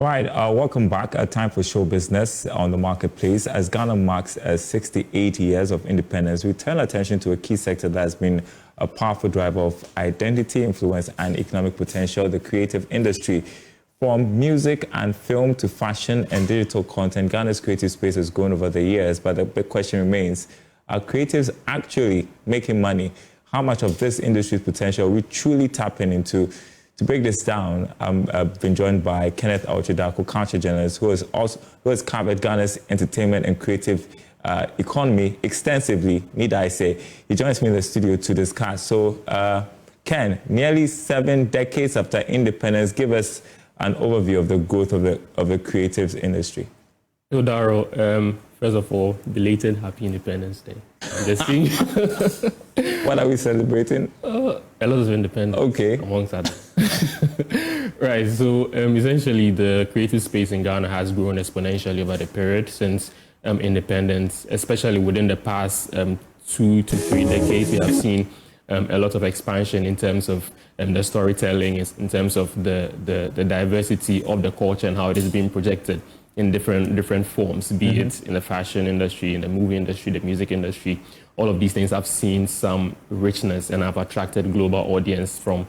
Right, welcome back. Time for show business on the marketplace. As Ghana marks 68 years of independence, we turn attention to a key sector that has been a powerful driver of identity, influence, and economic potential, the creative industry. From music and film to fashion and digital content, Ghana's creative space has grown over the years, but the big question remains, are creatives actually making money? How much of this industry's potential are we truly tapping into? To break this down, I've been joined by Kenneth Auchidako, culture journalist, who has covered Ghana's entertainment and creative economy extensively, need I say. He joins me in the studio to discuss. So, Ken, nearly 7 decades after independence, give us an overview of the growth of the creatives industry. So, Daryl, first of all, belated Happy Independence Day. What are we celebrating? A lot of independence, okay, amongst others. Right, so essentially the creative space in Ghana has grown exponentially over the period since independence, especially within the past 2 to 3 decades. We have seen a lot of expansion in terms of the storytelling, in terms of the diversity of the culture and how it is being projected in different forms, be it in the fashion industry, in the movie industry, the music industry. All of these things have seen some richness and have attracted global audience from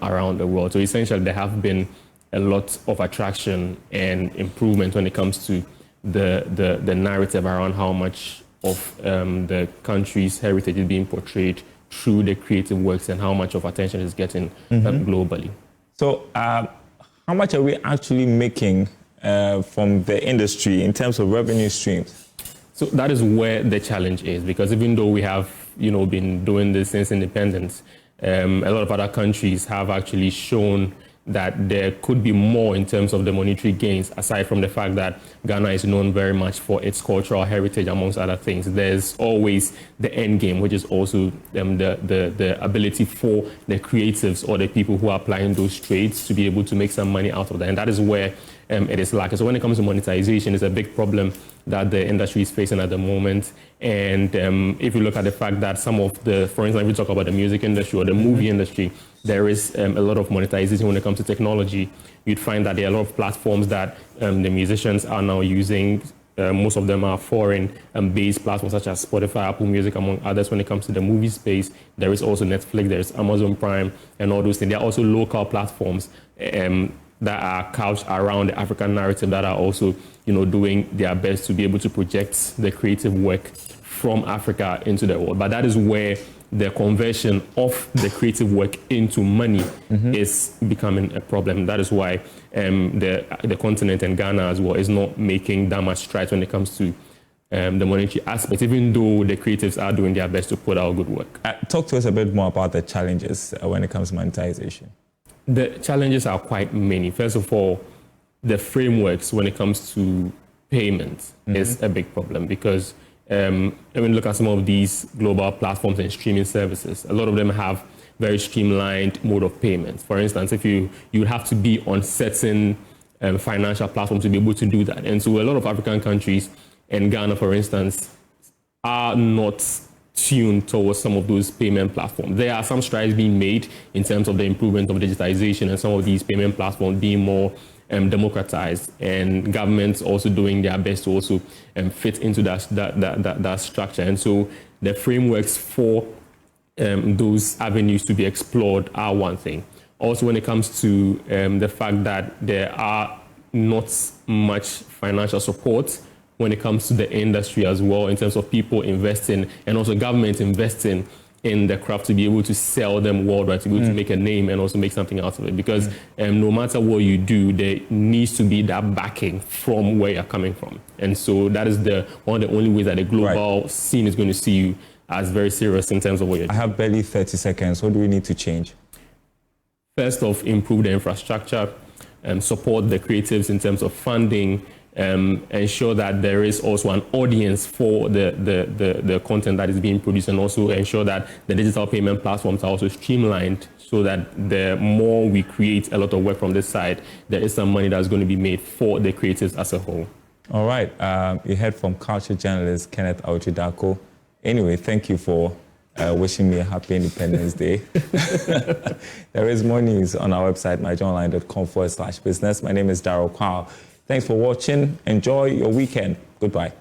around the world. So essentially, there have been a lot of attraction and improvement when it comes to the narrative around how much of the country's heritage is being portrayed through the creative works and how much of attention is getting globally. So how much are we actually making from the industry in terms of revenue streams? So that is where the challenge is, because even though we have, been doing this since independence, a lot of other countries have actually shown that there could be more in terms of the monetary gains, aside from the fact that Ghana is known very much for its cultural heritage, amongst other things. There's always the end game, which is also the ability for the creatives or the people who are applying those trades to be able to make some money out of that. And that is where it is lacking. So when it comes to monetization, it's a big problem that the industry is facing at the moment. And if you look at the fact that some of for instance, if we talk about the music industry or the movie industry, there is a lot of monetization when it comes to technology. You'd find that there are a lot of platforms that the musicians are now using. Most of them are foreign-based platforms such as Spotify, Apple Music, among others. When it comes to the movie space, there is also Netflix, there's Amazon Prime, and all those things. There are also local platforms that are couched around the African narrative that are also, doing their best to be able to project the creative work from Africa into the world. But that is where the conversion of the creative work into money is becoming a problem. That is why the continent and Ghana as well is not making that much strides when it comes to the monetary aspect, even though the creatives are doing their best to put out good work. Talk to us a bit more about the challenges when it comes to monetization. The challenges are quite many. First of all, the frameworks when it comes to payment is a big problem, because when you look at some of these global platforms and streaming services, a lot of them have very streamlined mode of payments. For instance, if you would have to be on certain financial platforms to be able to do that. And so a lot of African countries, and Ghana, for instance, are not tuned towards some of those payment platforms. There are some strides being made in terms of the improvement of digitization and some of these payment platforms being more democratized, and governments also doing their best to also fit into that structure. And so the frameworks for those avenues to be explored are one thing. Also, when it comes to the fact that there are not much financial support when it comes to the industry as well, in terms of people investing and also government investing in the craft to be able to sell them worldwide, to be able to make a name and also make something out of it. Because no matter what you do, there needs to be that backing from where you're coming from. And so that is one of the only ways that the global scene is going to see you as very serious in terms of what you're doing. I have barely 30 seconds. What do we need to change? First off, improve the infrastructure, support the creatives in terms of funding, ensure that there is also an audience for the content that is being produced, and also ensure that the digital payment platforms are also streamlined so that the more we create a lot of work from this side, there is some money that's going to be made for the creatives as a whole. All right. You heard from culture journalist Kenneth Auchidako. Anyway, thank you for wishing me a happy Independence Day. There is more news on our website, myjournline.com/business. My name is Darryl Kwao. Thanks for watching. Enjoy your weekend. Goodbye.